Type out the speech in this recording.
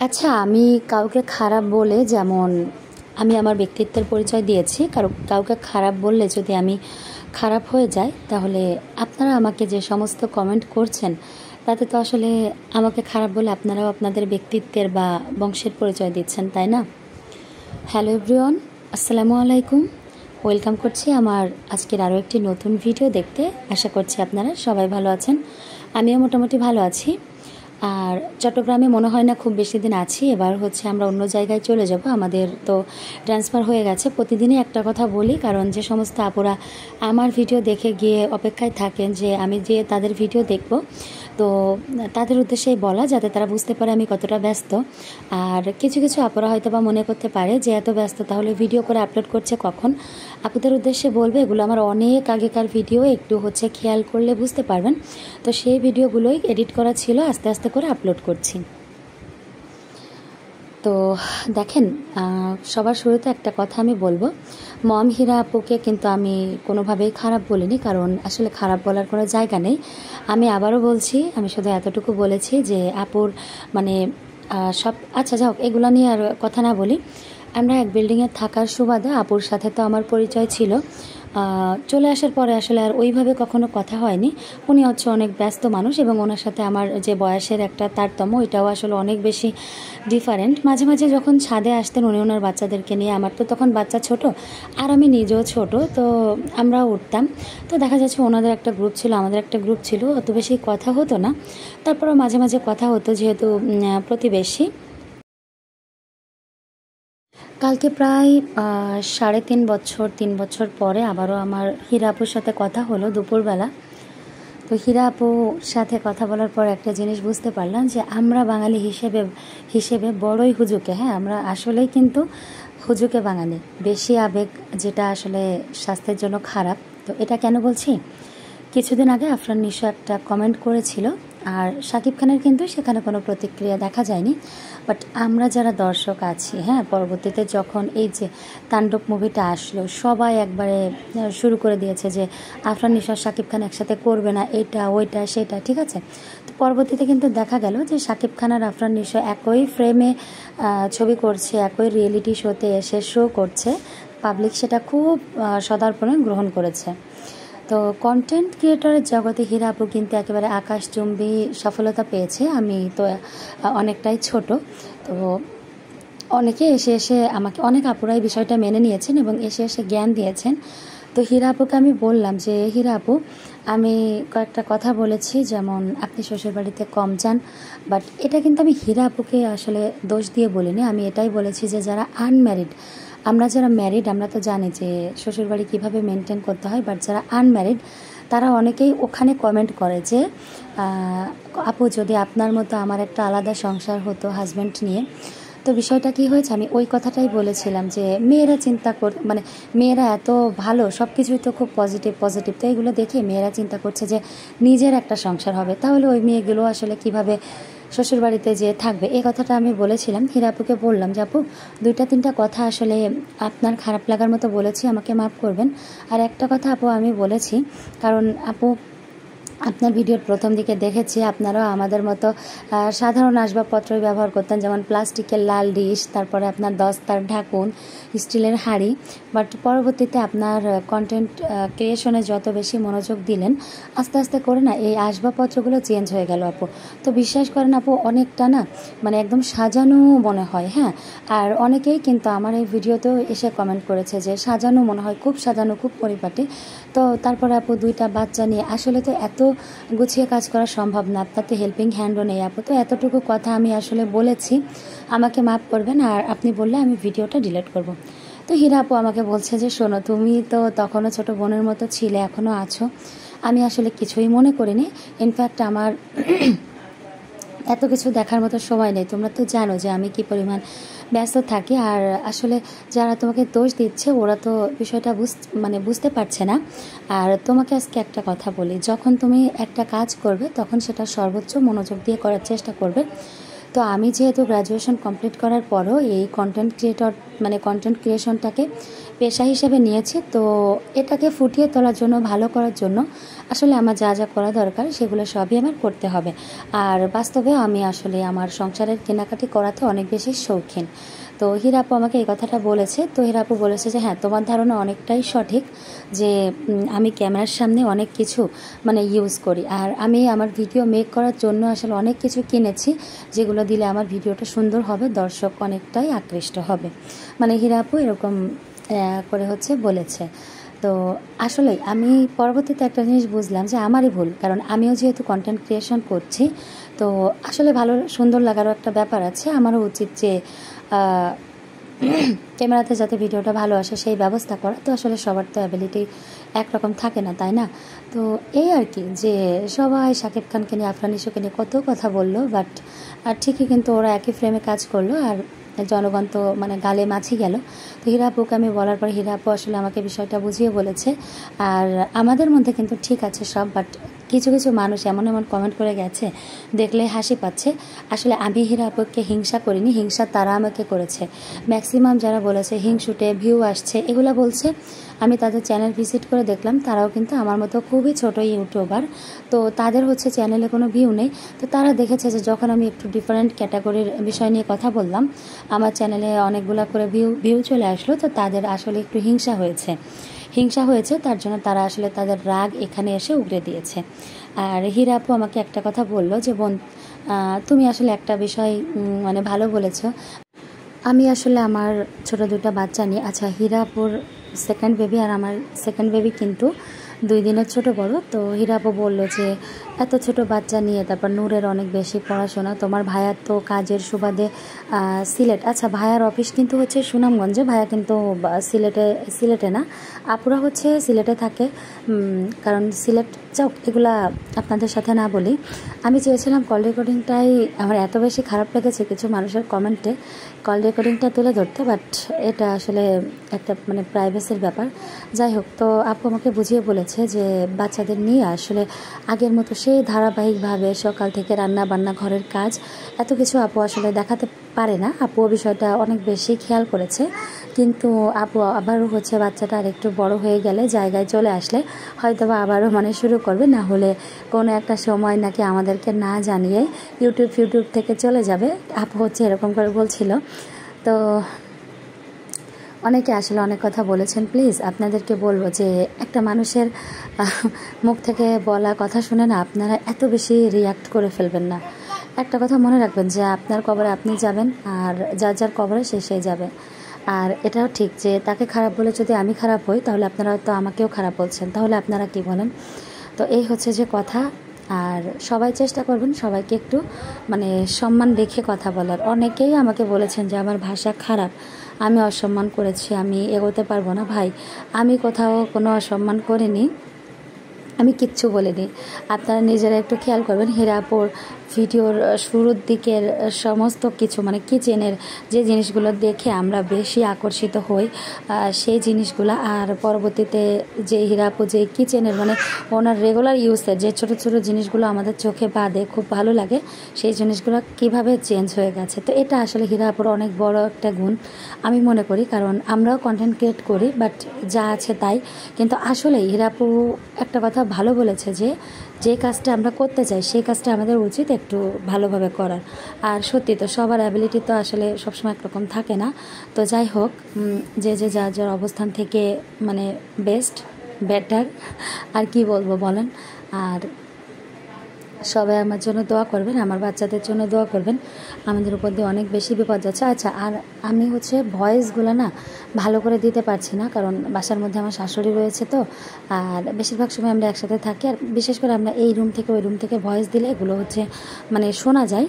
আচ্ছা, আমি কাউকে খারাপ বলে যেমন আমি আমার ব্যক্তিত্বের পরিচয় দিয়েছি, কাউকে খারাপ বললে যদি আমি খারাপ হয়ে যাই, তাহলে আপনারা আমাকে যে সমস্ত কমেন্ট করছেন তাতে তো আসলে আমাকে খারাপ বলে আপনারাও আপনাদের ব্যক্তিত্বের বা বংশের পরিচয় দিচ্ছেন, তাই না? হ্যালো এভরিওয়ান, আসসালামু আলাইকুম। ওয়েলকাম করছি আমার আজকের আরও একটি নতুন ভিডিও দেখতে। আশা করছি আপনারা সবাই ভালো আছেন, আমিও মোটামুটি ভালো আছি। আর চট্টগ্রামে মনে হয় না খুব বেশি দিন আছি, এবার হচ্ছে আমরা অন্য জায়গায় চলে যাব, আমাদের তো ট্রান্সফার হয়ে গেছে। প্রতিদিনই একটা কথা বলি, কারণ যে সমস্ত আপুরা আমার ভিডিও দেখে গিয়ে অপেক্ষায় থাকেন যে আমি যে তাদের ভিডিও দেখব, তো তাদের উদ্দেশ্যেই বলা, যাতে তারা বুঝতে পারে আমি কতটা ব্যস্ত। আর কিছু কিছু আপুরা হয়তো বা মনে করতে পারে যে এত ব্যস্ত তাহলে ভিডিও করে আপলোড করছে কখন। আপুদের উদ্দেশ্যে বলবে, এগুলো আমার অনেক আগেকার ভিডিও, একটু হচ্ছে খেয়াল করলে বুঝতে পারবেন। তো সেই ভিডিওগুলোই এডিট করা ছিল, আস্তে আস্তে করে আপলোড করছি। তো দেখেন, সবার শুরুতে একটা কথা আমি বলবো, মম হীরা আপুকে কিন্তু আমি কোনোভাবেই খারাপ বলিনি, কারণ আসলে খারাপ বলার কোনো জায়গা নেই। আমি আবারও বলছি, আমি শুধু এতটুকু বলেছি যে আপুর মানে সব, আচ্ছা যাও, এগুলো নিয়ে আর কথা না বলি। আমরা এক বিল্ডিংয়ে থাকার সুবাদে আপুর সাথে তো আমার পরিচয় ছিল। চলে আসার পরে আসলে আর ওইভাবে কখনো কথা হয়নি। উনি হচ্ছে অনেক ব্যস্ত মানুষ, এবং ওনার সাথে আমার যে বয়সের একটা তারতম্য, এটাও আসলে অনেক বেশি ডিফারেন্ট। মাঝে মাঝে যখন ছাদে আসতেন উনি ওনার বাচ্চাদেরকে নিয়ে, আমার তো তখন বাচ্চা ছোট আর আমি নিজেও ছোট, তো আমরাও উঠতাম। তো দেখা যাচ্ছে ওনাদের একটা গ্রুপ ছিল, আমাদের একটা গ্রুপ ছিল, অত বেশি কথা হতো না, তারপরেও মাঝে মাঝে কথা হতো, যেহেতু প্রতিবেশী। কালকে প্রায় 3.5 বছর পরে আবারও আমার হীরা আপুর সাথে কথা হলো দুপুরবেলা। তো হীরা আপুর সাথে কথা বলার পর একটা জিনিস বুঝতে পারলাম যে আমরা বাঙালি হিসেবে বড়ই হুজুকে, হ্যাঁ, আমরা আসলেই কিন্তু হুজুকে বাঙালি, বেশি আবেগ, যেটা আসলে স্বাস্থ্যের জন্য খারাপ। তো এটা কেন বলছি, কিছুদিন আগে আফরান নিশো একটা কমেন্ট করেছিল, আর শাকিব খানের কিন্তু সেখানে কোনো প্রতিক্রিয়া দেখা যায়নি। বাট আমরা যারা দর্শক আছি, হ্যাঁ, পরবর্তীতে যখন এই যে তাণ্ডব মুভিটা আসলো, সবাই একবারে শুরু করে দিয়েছে যে আফরান নিশো শাকিব খান একসাথে করবে না, এটা ওইটা সেটা, ঠিক আছে। তো পরবর্তীতে কিন্তু দেখা গেল যে শাকিব খান আর আফরান নিশো একই ফ্রেমে ছবি করছে, একই রিয়েলিটি শোতে এসে শো করছে, পাবলিক সেটা খুব সদর্পণে গ্রহণ করেছে। তো কন্টেন্ট ক্রিয়েটরের জগতে হীরা আপু কিন্তু একেবারে আকাশচুম্বী সফলতা পেয়েছে। আমি তো অনেকটাই ছোট, তো অনেকে এসে এসে আমাকে, অনেক আপুরাই বিষয়টা মেনে নিয়েছেন এবং এসে এসে জ্ঞান দিয়েছেন। তো হীরা আপুকে আমি বললাম যে হীরা আপু, আমি কয়েকটা কথা বলেছি, যেমন আপনি শ্বশুরবাড়িতে কম যান, বাট এটা কিন্তু আমি হীরা আপুকে আসলে দোষ দিয়ে বলিনি। আমি এটাই বলেছি যে যারা আনম্যারিড, আমরা যারা ম্যারিড আমরা তো জানি যে শ্বশুরবাড়ি কীভাবে মেনটেন করতে হয়, বাট যারা আনম্যারিড তারা অনেকেই ওখানে কমেন্ট করে যে আপু, যদি আপনার মতো আমার একটা আলাদা সংসার হতো হাজব্যান্ড নিয়ে। তো বিষয়টা কি হয়েছে, আমি ওই কথাটাই বলেছিলাম যে মেয়েরা মানে মেয়েরা এত ভালো, সব কিছুই তো খুব পজিটিভ, তো এগুলো দেখে মেয়েরা চিন্তা করছে যে নিজের একটা সংসার হবে, তাহলে ওই মেয়েগুলো আসলে কিভাবে শ্বশুরবাড়িতে যে থাকবে, এই কথাটা আমি বলেছিলাম। হীরা আপুকে বললাম যে আপু, 2-3টা কথা আসলে আপনার খারাপ লাগার মতো বলেছি, আমাকে মাফ করবেন। আর একটা কথা আপু আমি বলেছি, কারণ আপু আপনার ভিডিওর প্রথম দিকে দেখেছি আপনারাও আমাদের মতো সাধারণ আসবাবপত্রই ব্যবহার করতেন, যেমন প্লাস্টিকের লাল ডিশ, তারপরে আপনার দস্তার ঢাকুন, স্টিলের হাঁড়ি। বাট পরবর্তীতে আপনার কন্টেন্ট ক্রিয়েশনে যত বেশি মনোযোগ দিলেন, আস্তে আস্তে করে না এই আসবাবপত্রগুলো চেঞ্জ হয়ে গেল আপু। তো বিশ্বাস করেন আপু, অনেকটা না মানে একদম সাজানো মনে হয়, হ্যাঁ। আর অনেকেই কিন্তু আমার এই ভিডিওতেও এসে কমেন্ট করেছে যে সাজানো মনে হয়, খুব সাজানো, খুব পরিপাটি। তো তারপরে আপু 2টা বাচ্চা নিয়ে আসলে তো এত গুছিয়ে কাজ করা সম্ভব না, আপনার তো হেল্পিং হ্যান্ডও নেই আপু। তো এতটুকু কথা আমি আসলে বলেছি, আমাকে মাফ করবেন, আর আপনি বললে আমি ভিডিওটা ডিলিট করব। তো হীরা আপু আমাকে বলছে যে শোনো, তুমি তো তখনও ছোট বোনের মতো ছিলে, এখনও আছো, আমি আসলে কিছুই মনে করিনি। ইনফ্যাক্ট আমার এত কিছু দেখার মতো সময় নেই, তোমরা তো জানো যে আমি কি পরিমাণ ব্যস্ত থাকি। আর আসলে যারা তোমাকে দোষ দিচ্ছে ওরা তো বিষয়টা বুঝতে পারছে না। আর তোমাকে আজকে একটা কথা বলি, যখন তুমি একটা কাজ করবে তখন সেটা সর্বোচ্চ মনোযোগ দিয়ে করার চেষ্টা করবে। তো আমি যেহেতু গ্র্যাজুয়েশন কমপ্লিট করার পরও এই কন্টেন্ট ক্রিয়েশনটাকে পেশা হিসেবে নিয়েছি। তো এটাকে ফুটিয়ে তোলার জন্য, ভালো করার জন্য আসলে আমার যা যা করা দরকার সেগুলো সবই আমার করতে হবে। আর বাস্তবে আমি আসলে আমার সংসারের কেনাকাটি করাতে অনেক বেশি শৌখিন। তো হীরাপু আমাকে এই কথাটা বলেছে। তো হীরাপু বলেছে যে হ্যাঁ, তোমার ধারণা অনেকটাই সঠিক, যে আমি ক্যামেরার সামনে অনেক কিছু মানে ইউজ করি, আর আমি আমার ভিডিও মেক করার জন্য আসলে অনেক কিছু কিনেছি, যেগুলো দিলে আমার ভিডিওটা সুন্দর হবে, দর্শক অনেকটাই আকৃষ্ট হবে। মানে হীরাপু এরকম করে হচ্ছে বলেছে। তো আসলে আমি পরবর্তীতে একটা জিনিস বুঝলাম যে আমারই ভুল, কারণ আমিও যেহেতু কন্টেন্ট ক্রিয়েশন করছি, তো আসলে ভালো সুন্দর লাগারও একটা ব্যাপার আছে। আমারও উচিত যে ক্যামেরাতে যাতে ভিডিওটা ভালো আসে সেই ব্যবস্থা করা। তো আসলে সবার তো অ্যাবিলিটি একরকম থাকে না, তাই না? তো এই আর কি, যে সবাই শাকিব খানকে নিয়ে, আফরান নিশোকে নিয়ে কত কথা বললো, বাট আর ঠিকই কিন্তু ওরা একই ফ্রেমে কাজ করলো, আর জনগণ তো মানে গালে মাছি গেল। তো হীরাপুকে আমি বলার পর হীরাপু আসলে আমাকে বিষয়টা বুঝিয়ে বলেছে। আর আমাদের মধ্যে কিন্তু ঠিক আছে সব, বাট কিছু কিছু মানুষ এমন এমন কমেন্ট করে গেছে, দেখলে হাসি পাচ্ছে। আসলে আমি হীরাপুকে হিংসা করিনি, হিংসা তারা আমাকে করেছে। ম্যাক্সিমাম যারা বলেছে হিংসুটে ভিউ আসছে এগুলো বলছে, আমি তাদের চ্যানেল ভিজিট করে দেখলাম তারাও কিন্তু আমার মতো খুবই ছোট ইউটিউবার। তো তাদের হচ্ছে চ্যানেলে কোনো ভিউ নেই। তো তারা দেখেছে যে যখন আমি একটু ডিফারেন্ট ক্যাটাগরির বিষয় নিয়ে কথা বললাম, আমার চ্যানেলে অনেকগুলো করে ভিউ চলে আসলো। তো তাদের আসলে একটু হিংসা হয়েছে, তার জন্য তারা আসলে তাদের রাগ এখানে এসে উগরে দিয়েছে। আর হীরাপু আমাকে একটা কথা বললো যে বোন, তুমি আসলে একটা বিষয় মানে ভালো বলেছো। আমি আসলে আমার ছোট দুটো বাচ্চা নিয়ে, আচ্ছা হীরাপুর সেকেন্ড বেবি আর আমার সেকেন্ড বেবি কিন্তু 2 দিনের ছোট বড়। তো হীরাপু বললো যে এত ছোট বাচ্চা নিয়ে, তারপর নূরের অনেক বেশি পড়াশোনা, তোমার ভাইয়ার তো কাজের সুবাদে সিলেট, আচ্ছা ভাইয়ার অফিস কিন্তু হচ্ছে সুনামগঞ্জে, ভাইয়া কিন্তু সিলেটে না, আপুরা হচ্ছে সিলেটে থাকে। কারণ সিলেট চক এগুলা আপনাদের সাথে না বলি, আমি চেয়েছিলাম কল রেকর্ডিংটাই, আমার এত বেশি খারাপ লেগেছে কিছু মানুষের কমেন্টে কল রেকর্ডিংটা তুলে ধরতে, বাট এটা আসলে একটা মানে প্রাইভেসির ব্যাপার। যাই হোক, তো আপু আমাকে বুঝিয়ে বলেছে যে বাচ্চাদের নিয়ে আসলে আগের মতো সেই ধারাবাহিকভাবে সকাল থেকে রান্না বান্না ঘরের কাজ এত কিছু আপু আসলে দেখাতে পারে না। আপু বিষয়টা অনেক বেশি খেয়াল করেছে, কিন্তু আপু আবারও হচ্ছে বাচ্চাটা আর একটু বড় হয়ে গেলে, জায়গায় চলে আসলে হয়তো বা আবারও মানে শুরু করবে, না হলে কোনো একটা সময় নাকি আমাদেরকে না জানিয়ে ইউটিউব থেকে চলে যাবে। আপু হচ্ছে এরকম করে বলছিল। তো অনেকে আসলে অনেক কথা বলেছেন। প্লিজ আপনাদেরকে বলবো যে একটা মানুষের মুখ থেকে বলা কথা শুনে না আপনারা এত বেশি রিয়াক্ট করে ফেলবেন না। একটা কথা মনে রাখবেন যে আপনার কবরে আপনি যাবেন, আর যার কবরে সে যাবে। আর এটাও ঠিক যে তাকে খারাপ বলে যদি আমি খারাপ হই, তাহলে আপনারা হয়তো আমাকেও খারাপ বলছেন, তাহলে আপনারা কি বলেন? তো এই হচ্ছে যে কথা। আর সবাই চেষ্টা করবেন সবাইকে একটু মানে সম্মান রেখে কথা বলার। অনেকেই আমাকে বলেছেন যে আমার ভাষা খারাপ, আমি অসম্মান করেছি, আমি এগোতে পারবো না। ভাই, আমি কোথাও কোনো অসম্মান করিনি, আমি কিচ্ছু বলিনি। আপনারা নিজেরা একটু খেয়াল করবেন, হীরাপুর ভিডিওর শুরুর দিকের সমস্ত কিছু মানে কিচেনের যে জিনিসগুলো দেখে আমরা বেশি আকর্ষিত হই, সেই জিনিসগুলো, আর পরবর্তীতে যে হীরাপু যে কিচেনের মানে ওনার রেগুলার ইউজের যে ছোট ছোট জিনিসগুলো আমাদের চোখে বাঁধে, খুব ভালো লাগে, সেই জিনিসগুলো কিভাবে চেঞ্জ হয়ে গেছে। তো এটা আসলে হীরাপুর অনেক বড় একটা গুণ আমি মনে করি, কারণ আমরাও কন্টেন্ট ক্রিয়েট করি, বাট যা আছে তাই। কিন্তু আসলে হীরাপু একটা কথা ভালো বলেছে যে কাজটা আমরা করতে চাই সেই কাজটা আমাদের উচিত একটু ভালোভাবে করার। আর সত্যি তো সবার অ্যাবিলিটি তো আসলে সবসময় একরকম থাকে না। তো যাই হোক, যে যার অবস্থান থেকে মানে বেটার আর কি বলবো বলেন। আর সবাই আমার জন্য দোয়া করবেন, আমার বাচ্চাদের জন্য দোয়া করবেন। আমাদের উপর দিয়ে অনেক বেশি বিপদ যাচ্ছে। আচ্ছা, আর আমি হচ্ছে ভয়েসগুলো না ভালো করে দিতে পারছি না, কারণ বাসার মধ্যে আমার শাশুড়ি রয়েছে। তো আর বেশিরভাগ সময় আমরা একসাথে থাকি, আর বিশেষ করে আমরা এই রুম থেকে ওই রুম থেকে ভয়েস দিলে এগুলো হচ্ছে মানে শোনা যায়।